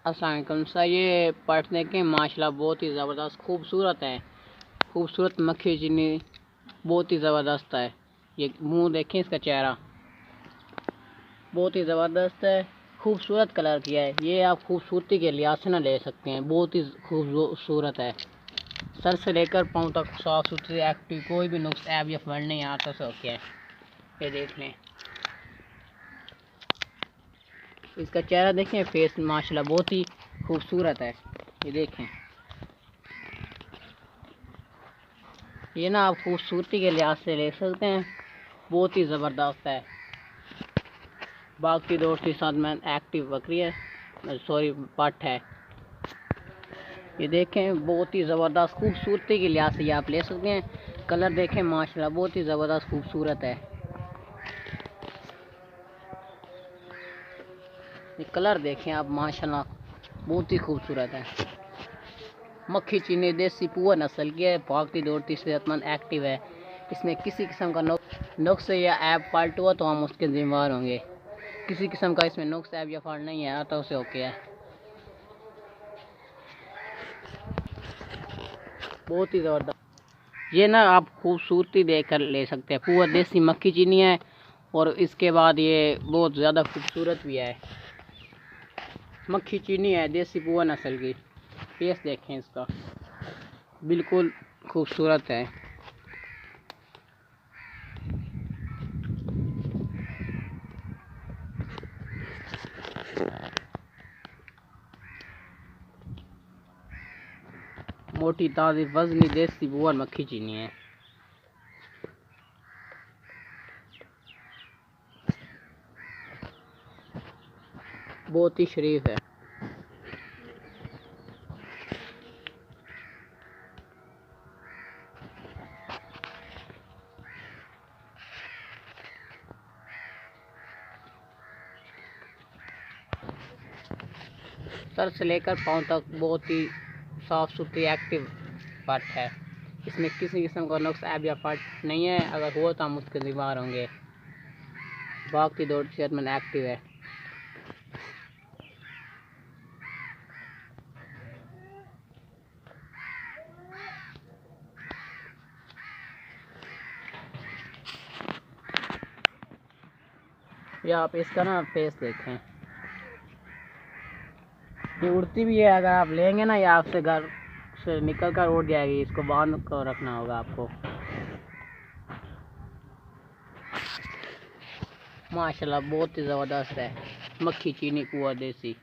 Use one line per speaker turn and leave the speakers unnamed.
अस्सलाम वालेकुम सर। ये पढ़ने के माशाल्लाह बहुत ही ज़बरदस्त खूबसूरत है। खूबसूरत मक्खी चीनी बहुत ही ज़बरदस्त है। ये मुंह देखें, इसका चेहरा बहुत ही ज़बरदस्त है। खूबसूरत कलर किया है। ये आप खूबसूरती के लिहाज से ना ले सकते हैं, बहुत ही खूबसूरत है। सर से लेकर पाँव तक साफ सुथरी, एक्टिव, कोई भी नुक्स ऐब या फंड नहीं आता से ओके है। ये देख लें, इसका चेहरा देखें, फेस माशाल्लाह बहुत ही खूबसूरत है। ये देखें, ये ना आप खूबसूरती के लिहाज से ले सकते हैं, बहुत ही ज़बरदस्त है। बाकी दोस्त के साथ में एक्टिव बकरी है, सॉरी पट है। ये देखें, बहुत ही ज़बरदस्त खूबसूरती के लिहाज से ये आप ले सकते हैं। कलर देखें माशाल्लाह बहुत ही ज़बरदस्त खूबसूरत है। ये कलर देखें आप माशाल्लाह बहुत ही खूबसूरत है। मक्खी चीनी देसी पुअर नस्ल की है, भागती दौड़ती सेहतमंद एक्टिव है। इसमें किसी किस्म का नुक्स या ऐप फॉल्ट हुआ तो हम उसके जिम्मेदार होंगे। किसी किस्म का इसमें नुक्स ऐप या फॉल्ट नहीं है तो उसे ओके है। बहुत ही ज़बरदस्त। ये ना आप खूबसूरती देखकर ले सकते हैं। पुअर देसी मक्खी चीनी है और इसके बाद ये बहुत ज़्यादा खूबसूरत भी है। मक्खी चीनी है देसी पुअर नस्ल की। फेस देखें इसका, बिल्कुल खूबसूरत है। मोटी ताज़ी वजनी देसी पुअर मक्खी चीनी है। बहुत ही शरीफ है। सर से लेकर पाँव तक बहुत ही साफ सुथरी एक्टिव पट है। इसमें किसी किस्म का नुक्स ऐब या फट नहीं है। अगर हो तो हम उसके जिम्मेदार होंगे। भागती दौड़ सेहतमंद एक्टिव है। या आप इसका ना फेस देखें, ये उड़ती भी है। अगर आप लेंगे ना, या आपसे घर से निकल कर उड़ जाएगी। इसको बांध कर रखना होगा आपको। माशाल्लाह बहुत ही ज़बरदस्त है। मक्खी चीनी पुअर देसी।